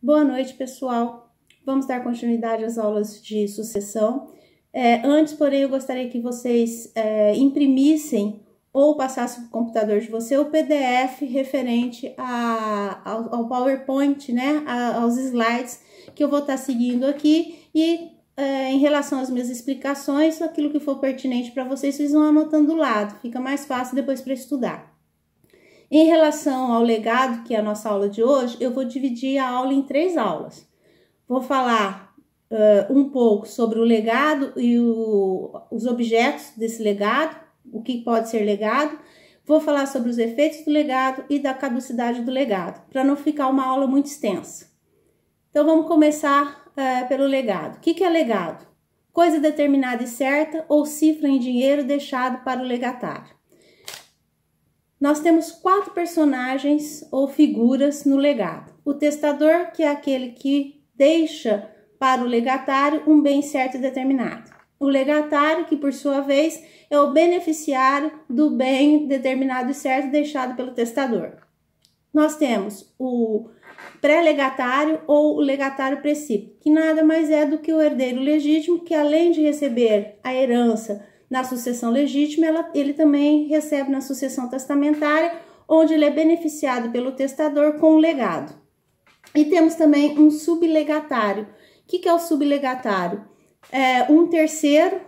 Boa noite, pessoal. Vamos dar continuidade às aulas de sucessão. Antes, porém, eu gostaria que vocês imprimissem ou passassem para o computador de você o PDF referente ao PowerPoint, né? Aos slides que eu vou estar seguindo aqui e em relação às minhas explicações, aquilo que for pertinente para vocês, vocês vão anotando do lado, fica mais fácil depois para estudar. Em relação ao legado, que é a nossa aula de hoje, eu vou dividir a aula em 3 aulas. Vou falar um pouco sobre o legado e os objetos desse legado, o que pode ser legado. Vou falar sobre os efeitos do legado e da caducidade do legado, para não ficar uma aula muito extensa. Então, vamos começar pelo legado. O que é legado? Coisa determinada e certa ou cifra em dinheiro deixado para o legatário. Nós temos 4 personagens ou figuras no legado. O testador, que é aquele que deixa para o legatário um bem certo e determinado. O legatário, que por sua vez é o beneficiário do bem determinado e certo deixado pelo testador. Nós temos o pré-legatário ou o legatário precípito, que nada mais é do que o herdeiro legítimo, que além de receber a herança na sucessão legítima, ele também recebe na sucessão testamentária, onde ele é beneficiado pelo testador com o legado. E temos também um sublegatário. O que é o sublegatário? É um terceiro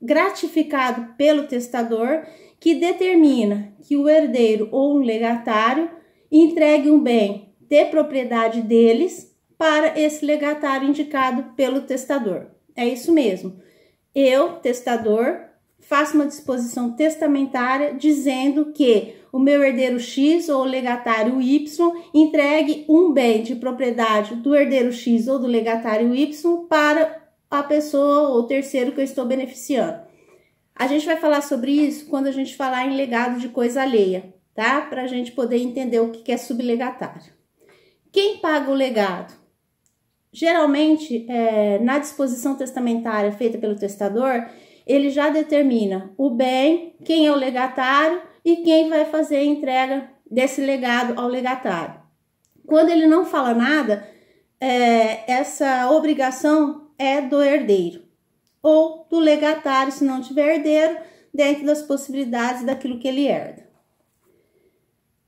gratificado pelo testador que determina que o herdeiro ou um legatário entregue um bem de propriedade deles para esse legatário indicado pelo testador. É isso mesmo. Eu, testador, faço uma disposição testamentária dizendo que o meu herdeiro X ou legatário Y entregue um bem de propriedade do herdeiro X ou do legatário Y para a pessoa ou terceiro que eu estou beneficiando. A gente vai falar sobre isso quando a gente falar em legado de coisa alheia, tá? Para a gente poder entender o que é sublegatário. Quem paga o legado? Geralmente, na disposição testamentária feita pelo testador, ele já determina o bem, quem é o legatário e quem vai fazer a entrega desse legado ao legatário. Quando ele não fala nada, essa obrigação é do herdeiro ou do legatário, se não tiver herdeiro, dentro das possibilidades daquilo que ele herda.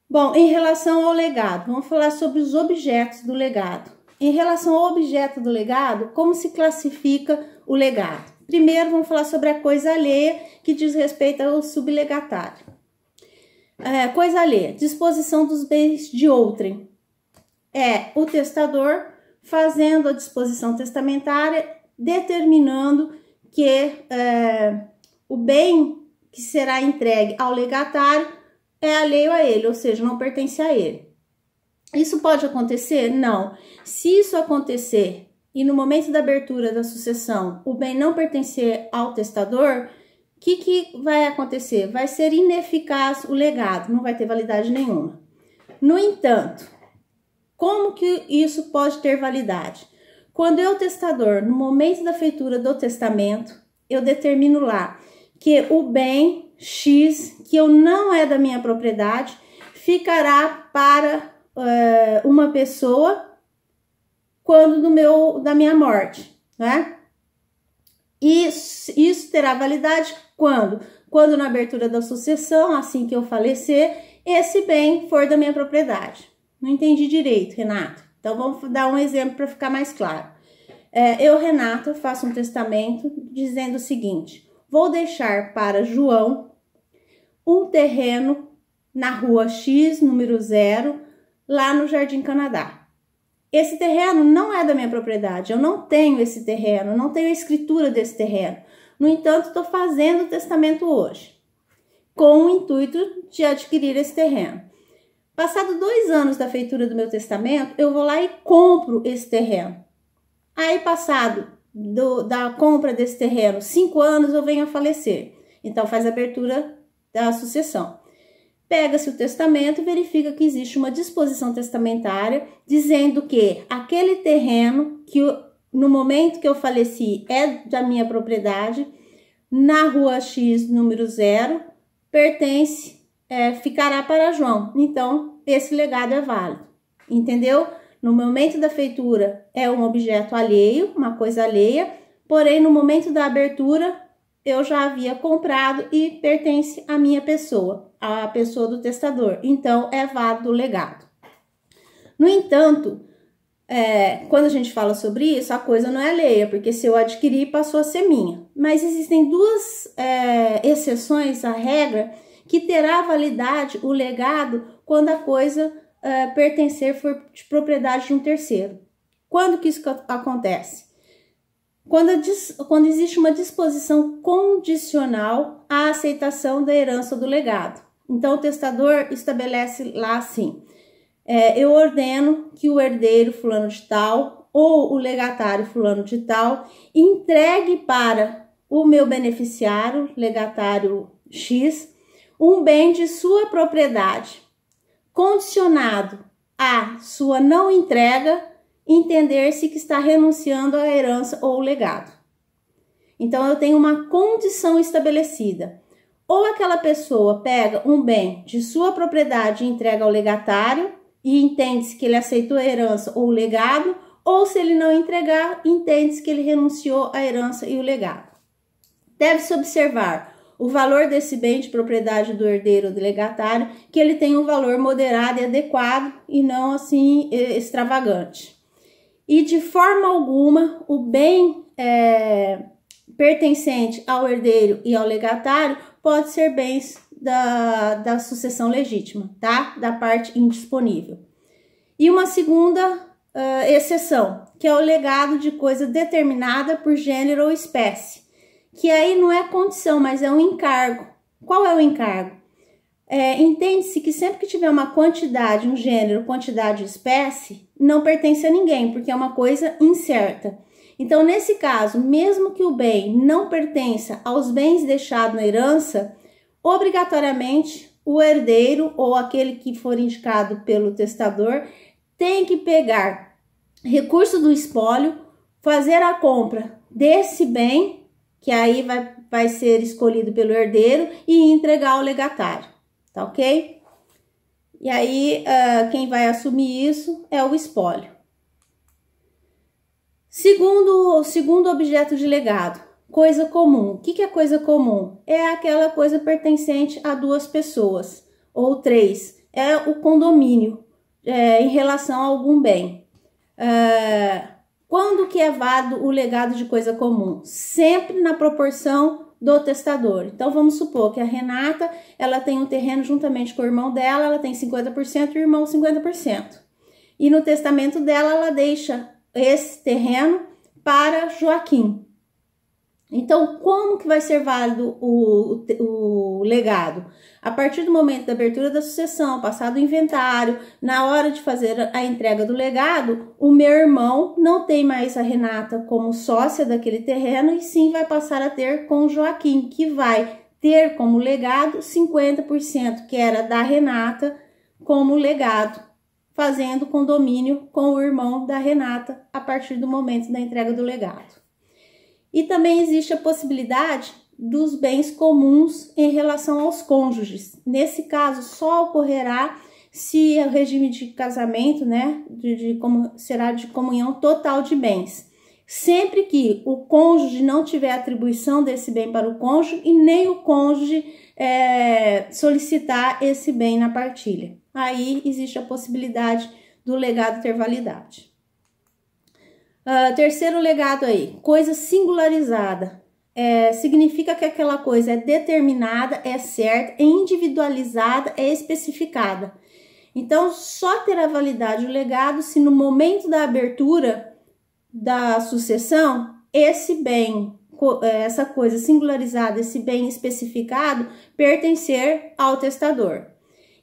Bom, em relação ao legado, vamos falar sobre os objetos do legado. Em relação ao objeto do legado, como se classifica o legado? Primeiro, vamos falar sobre a coisa alheia, que diz respeito ao sublegatário. Coisa alheia, disposição dos bens de outrem. É o testador fazendo a disposição testamentária, determinando que o bem que será entregue ao legatário é alheio a ele, ou seja, não pertence a ele. Isso pode acontecer? Não. Se isso acontecer e no momento da abertura da sucessão o bem não pertencer ao testador, o que vai acontecer? Vai ser ineficaz o legado, não vai ter validade nenhuma. No entanto, como que isso pode ter validade? Quando eu, testador, no momento da feitura do testamento, eu determino lá que o bem X, que eu não é da minha propriedade, ficará para uma pessoa quando da minha morte, né? Isso terá validade quando? Quando na abertura da sucessão, assim que eu falecer, esse bem for da minha propriedade. Não entendi direito, Renato. Então, vamos dar um exemplo para ficar mais claro. Eu, Renata, faço um testamento dizendo o seguinte: vou deixar para João um terreno na rua X, número 0, lá no Jardim Canadá. Esse terreno não é da minha propriedade, eu não tenho esse terreno, não tenho a escritura desse terreno. No entanto, estou fazendo o testamento hoje, com o intuito de adquirir esse terreno. Passado 2 anos da feitura do meu testamento, eu vou lá e compro esse terreno. Aí, passado da compra desse terreno, 5 anos, eu venho a falecer. Então, faz a abertura da sucessão. Pega-se o testamento e verifica que existe uma disposição testamentária dizendo que aquele terreno que no momento que eu faleci é da minha propriedade, na rua X, número 0, pertence, ficará para João. Então, esse legado é válido, entendeu? No momento da feitura é um objeto alheio, uma coisa alheia, porém no momento da abertura eu já havia comprado e pertence à minha pessoa, à pessoa do testador. Então é válido o legado. No entanto, quando a gente fala sobre isso, a coisa não é alheia, porque se eu adquirir, passou a ser minha. Mas existem duas exceções à regra que terá validade o legado quando a coisa for de propriedade de um terceiro. Quando que isso acontece? Quando existe uma disposição condicional à aceitação da herança do legado. Então, o testador estabelece lá assim: eu ordeno que o herdeiro fulano de tal ou o legatário fulano de tal entregue para o meu beneficiário, legatário X, um bem de sua propriedade, condicionado à sua não entrega, entender-se que está renunciando à herança ou legado. Então, eu tenho uma condição estabelecida. Ou aquela pessoa pega um bem de sua propriedade e entrega ao legatário, e entende-se que ele aceitou a herança ou o legado, ou se ele não entregar, entende-se que ele renunciou à herança e o legado. Deve-se observar o valor desse bem de propriedade do herdeiro ou do legatário, que ele tem um valor moderado e adequado e não assim extravagante. E de forma alguma o bem pertencente ao herdeiro e ao legatário pode ser bens da sucessão legítima, tá? Da parte indisponível. E uma segunda exceção, que é o legado de coisa determinada por gênero ou espécie, que aí não é condição, mas é um encargo. Qual é o encargo? Entende-se que sempre que tiver uma quantidade, um gênero, quantidade, espécie, não pertence a ninguém, porque é uma coisa incerta. Então, nesse caso, mesmo que o bem não pertença aos bens deixados na herança, obrigatoriamente o herdeiro ou aquele que for indicado pelo testador tem que pegar recurso do espólio, fazer a compra desse bem, que aí vai ser escolhido pelo herdeiro, e entregar ao legatário. Tá ok? E aí, quem vai assumir isso é o espólio. Segundo objeto de legado, coisa comum. O que é coisa comum? É aquela coisa pertencente a duas pessoas, ou três. É o condomínio em relação a algum bem. Quando que é válido o legado de coisa comum? Sempre na proporção do testador. Então, vamos supor que a Renata, ela tem um terreno juntamente com o irmão dela, ela tem 50% e o irmão 50%. E no testamento dela, ela deixa esse terreno para Joaquim. Então, como que vai ser válido o legado? A partir do momento da abertura da sucessão, passado o inventário, na hora de fazer a entrega do legado, o meu irmão não tem mais a Renata como sócia daquele terreno e sim vai passar a ter com o Joaquim, que vai ter como legado 50%, que era da Renata, como legado, fazendo condomínio com o irmão da Renata a partir do momento da entrega do legado. E também existe a possibilidade dos bens comuns em relação aos cônjuges. Nesse caso, só ocorrerá se o regime de casamento, né, será de comunhão total de bens. Sempre que o cônjuge não tiver atribuição desse bem para o cônjuge e nem o cônjuge solicitar esse bem na partilha. Aí existe a possibilidade do legado ter validade. Terceiro legado aí, coisa singularizada. Significa que aquela coisa é determinada, é certa, é individualizada, é especificada. Então, só terá validade o legado se no momento da abertura da sucessão, esse bem, essa coisa singularizada, esse bem especificado, pertencer ao testador.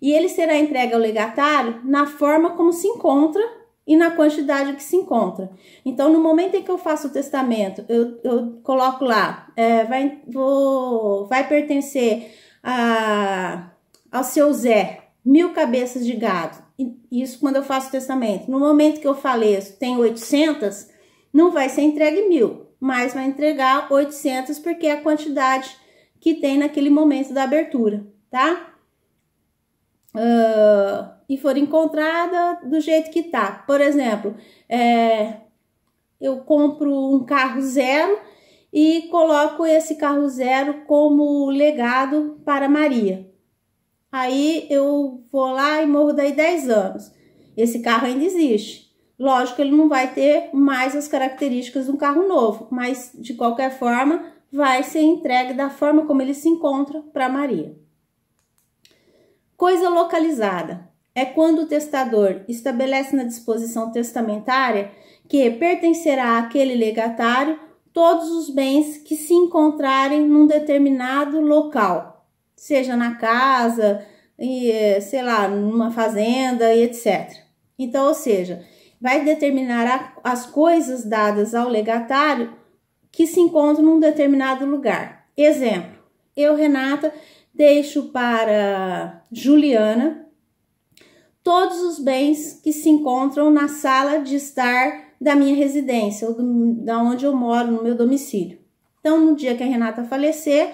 E ele será entregue ao legatário na forma como se encontra e na quantidade que se encontra. Então, no momento em que eu faço o testamento, eu coloco lá, vai pertencer ao seu Zé 1000 cabeças de gado. Isso quando eu faço o testamento. No momento que eu faleço, tem 800, não vai ser entregue 1000, mas vai entregar 800 porque é a quantidade que tem naquele momento da abertura, tá? e for encontrada do jeito que tá. Por exemplo, eu compro um carro zero e coloco esse carro zero como legado para Maria. Aí eu vou lá e morro daí 10 anos. Esse carro ainda existe. Lógico que ele não vai ter mais as características de um carro novo, mas de qualquer forma vai ser entregue da forma como ele se encontra para Maria. Coisa localizada é quando o testador estabelece na disposição testamentária que pertencerá àquele legatário todos os bens que se encontrarem num determinado local, seja na casa, sei lá, numa fazenda e etc. Então, ou seja, vai determinar as coisas dadas ao legatário que se encontram num determinado lugar. Exemplo, eu, Renata, deixo para Juliana todos os bens que se encontram na sala de estar da minha residência, ou da onde eu moro, no meu domicílio. Então, no dia que a Renata falecer,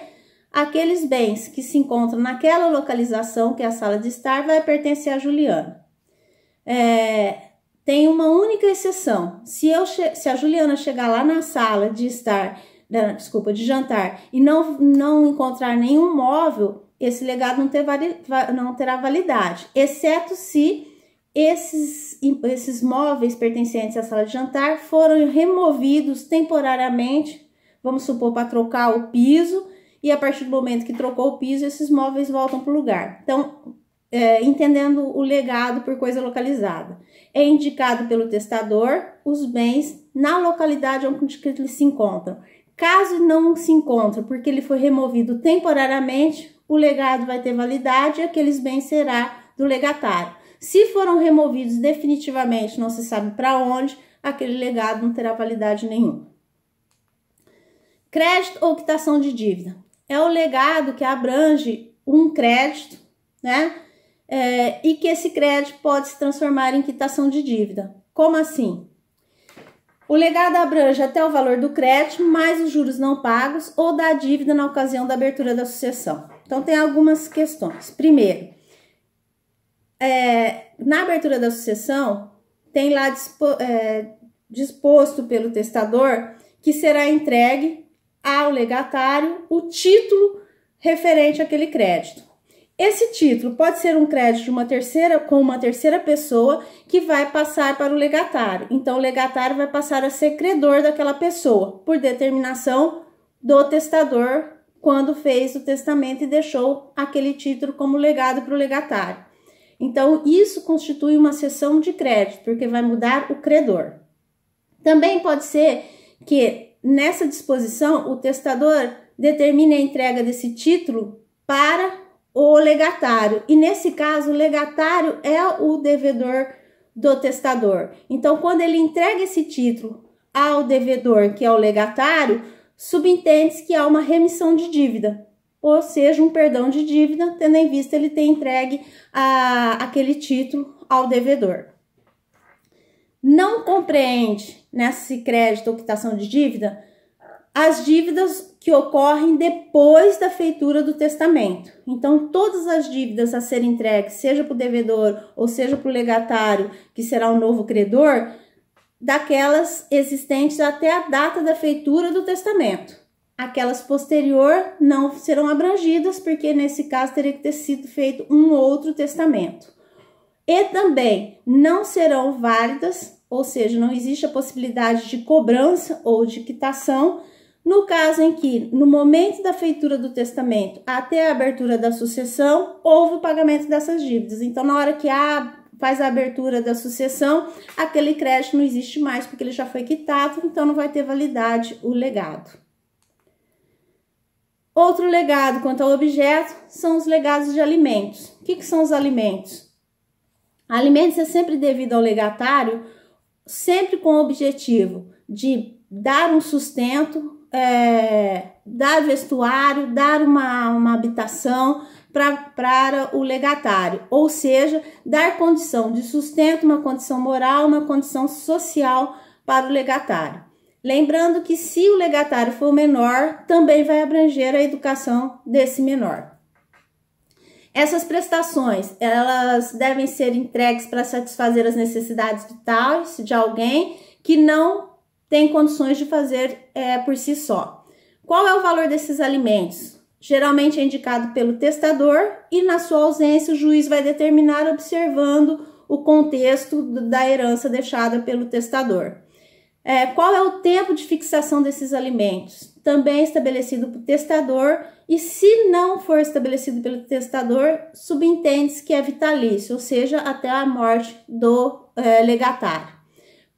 aqueles bens que se encontram naquela localização, que é a sala de estar, vai pertencer a Juliana. Tem uma única exceção. Se a Juliana chegar lá na sala de estar, de jantar, e não encontrar nenhum móvel, esse legado não terá validade, exceto se esses móveis pertencentes à sala de jantar foram removidos temporariamente, vamos supor, para trocar o piso, e a partir do momento que trocou o piso, esses móveis voltam para o lugar. Então, entendendo o legado por coisa localizada, é indicado pelo testador os bens na localidade onde eles se encontram. Caso não se encontre, porque ele foi removido temporariamente, o legado vai ter validade e aqueles bens será do legatário. Se foram removidos definitivamente, não se sabe para onde, aquele legado não terá validade nenhuma. Crédito ou quitação de dívida. É o legado que abrange um crédito, né? E que esse crédito pode se transformar em quitação de dívida. Como assim? O legado abrange até o valor do crédito, mais os juros não pagos ou da dívida na ocasião da abertura da sucessão. Então, tem algumas questões. Primeiro, na abertura da sucessão, tem lá disposto pelo testador que será entregue ao legatário o título referente àquele crédito. Esse título pode ser um crédito com uma terceira pessoa que vai passar para o legatário. Então, o legatário vai passar a ser credor daquela pessoa, por determinação do testador, quando fez o testamento e deixou aquele título como legado para o legatário. Então, isso constitui uma cessão de crédito, porque vai mudar o credor. Também pode ser que, nessa disposição, o testador determine a entrega desse título para o legatário. E, nesse caso, o legatário é o devedor do testador. Então, quando ele entrega esse título ao devedor, que é o legatário, subentende-se que há uma remissão de dívida, ou seja, um perdão de dívida, tendo em vista ele ter entregue aquele título ao devedor. Não compreende nesse crédito ou quitação de dívida as dívidas que ocorrem depois da feitura do testamento. Então, todas as dívidas a serem entregues, seja para o devedor ou seja para o legatário, que será o novo credor, daquelas existentes até a data da feitura do testamento. Aquelas posterior não serão abrangidas, porque nesse caso teria que ter sido feito um outro testamento. E também não serão válidas, ou seja, não existe a possibilidade de cobrança ou de quitação, no caso em que, no momento da feitura do testamento até a abertura da sucessão, houve o pagamento dessas dívidas. Então, na hora que faz a abertura da sucessão, aquele crédito não existe mais, porque ele já foi quitado, então não vai ter validade o legado. Outro legado quanto ao objeto são os legados de alimentos. O que são os alimentos? Alimentos é sempre devido ao legatário, sempre com o objetivo de dar um sustento, dar vestuário, dar uma habitação para o legatário, ou seja, dar condição de sustento, uma condição moral, uma condição social para o legatário. Lembrando que se o legatário for menor, também vai abranger a educação desse menor. Essas prestações, elas devem ser entregues para satisfazer as necessidades vitais de alguém que não tem condições de fazer por si só. Qual é o valor desses alimentos? Geralmente é indicado pelo testador e, na sua ausência, o juiz vai determinar observando o contexto da herança deixada pelo testador. Qual é o tempo de fixação desses alimentos? Também é estabelecido pelo testador e, se não for estabelecido pelo testador, subentende-se que é vitalício, ou seja, até a morte do legatário.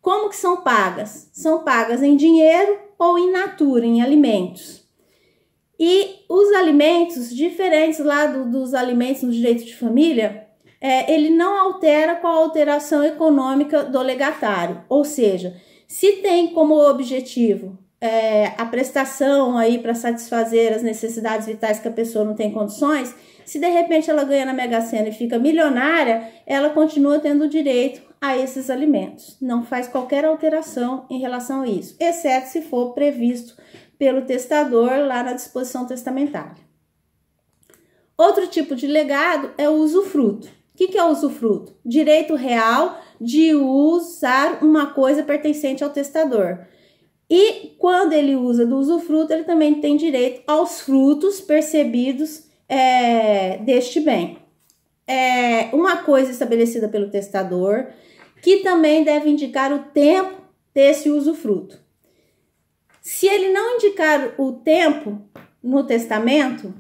Como que são pagas? São pagas em dinheiro ou in natura, em alimentos. E os alimentos, diferentes lá dos alimentos no direito de família, ele não altera com a alteração econômica do legatário. Ou seja, se tem como objetivo a prestação aí para satisfazer as necessidades vitais que a pessoa não tem condições, se de repente ela ganha na Mega Sena e fica milionária, ela continua tendo direito a esses alimentos. Não faz qualquer alteração em relação a isso, exceto se for previsto pelo testador lá na disposição testamentária. Outro tipo de legado é o usufruto. O que é o usufruto? Direito real de usar uma coisa pertencente ao testador. E quando ele usa do usufruto, ele também tem direito aos frutos percebidos deste bem. Uma coisa estabelecida pelo testador, que também deve indicar o tempo desse usufruto. Se ele não indicar o tempo no testamento,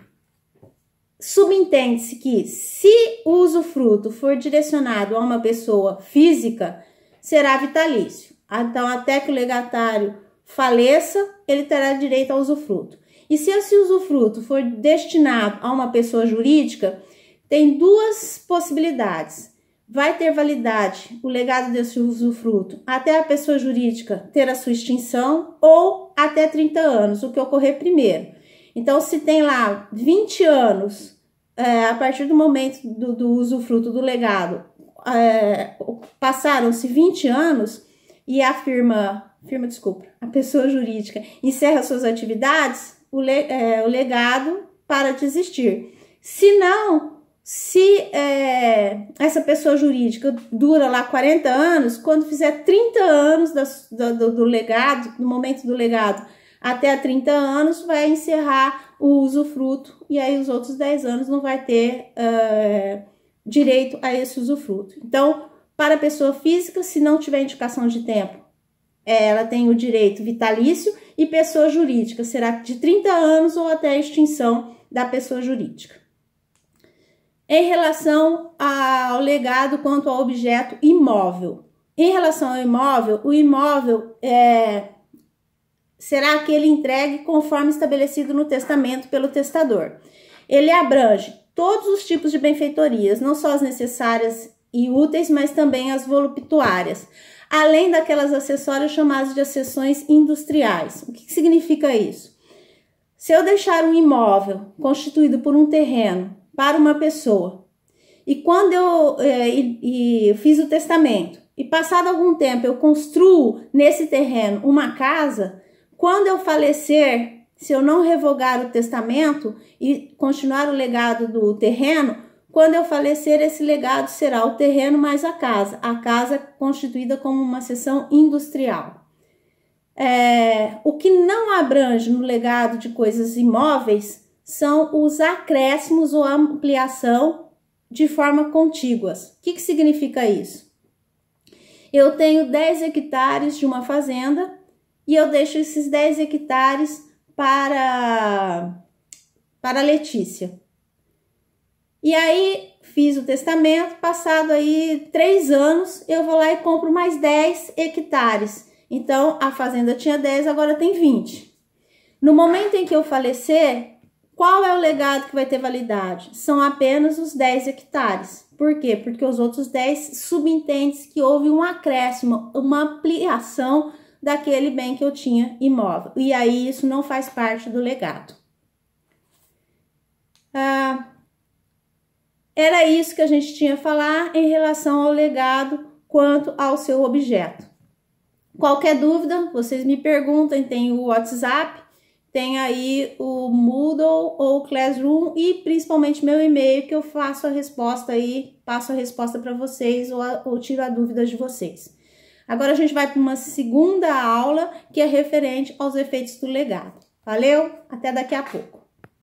subentende-se que, se o usufruto for direcionado a uma pessoa física, será vitalício. Então, até que o legatário faleça, ele terá direito ao usufruto. E se esse usufruto for destinado a uma pessoa jurídica, tem duas possibilidades. Vai ter validade o legado desse usufruto até a pessoa jurídica ter a sua extinção ou até 30 anos, o que ocorrer primeiro. Então, se tem lá 20 anos, a partir do momento do usufruto do legado, passaram-se 20 anos e a pessoa jurídica encerra suas atividades, o legado para de existir. Se não, se essa pessoa jurídica dura lá 40 anos, quando fizer 30 anos do legado, no momento do legado, até 30 anos, vai encerrar o usufruto, e aí os outros 10 anos não vai ter direito a esse usufruto. Então, para a pessoa física, se não tiver indicação de tempo, ela tem o direito vitalício, e pessoa jurídica será de 30 anos ou até a extinção da pessoa jurídica. Em relação ao legado quanto ao objeto imóvel. Em relação ao imóvel, o imóvel será aquele entregue conforme estabelecido no testamento pelo testador. Ele abrange todos os tipos de benfeitorias, não só as necessárias e úteis, mas também as voluptuárias, além daquelas acessórias chamadas de accessões industriais. O que significa isso? Se eu deixar um imóvel constituído por um terreno para uma pessoa, e quando eu fiz o testamento, e passado algum tempo eu construo nesse terreno uma casa, quando eu falecer, se eu não revogar o testamento e continuar o legado do terreno, quando eu falecer, esse legado será o terreno mais a casa constituída como uma seção industrial. O que não abrange no legado de coisas imóveis são os acréscimos ou ampliação de forma contíguas. O que significa isso? Eu tenho 10 hectares de uma fazenda e eu deixo esses 10 hectares para Letícia. E aí fiz o testamento, passado aí 3 anos, eu vou lá e compro mais 10 hectares. Então, a fazenda tinha 10, agora tem 20. No momento em que eu falecer, qual é o legado que vai ter validade? São apenas os 10 hectares. Por quê? Porque os outros 10 subentende que houve um acréscimo, uma ampliação daquele bem que eu tinha imóvel. E aí isso não faz parte do legado. Era isso que a gente tinha a falar em relação ao legado quanto ao seu objeto. Qualquer dúvida, vocês me perguntem, tem o WhatsApp, tem aí o Moodle ou o Classroom e principalmente meu e-mail, que eu faço a resposta aí, passo a resposta para vocês ou tiro a dúvida de vocês. Agora a gente vai para uma segunda aula que é referente aos efeitos do legado. Valeu? Até daqui a pouco.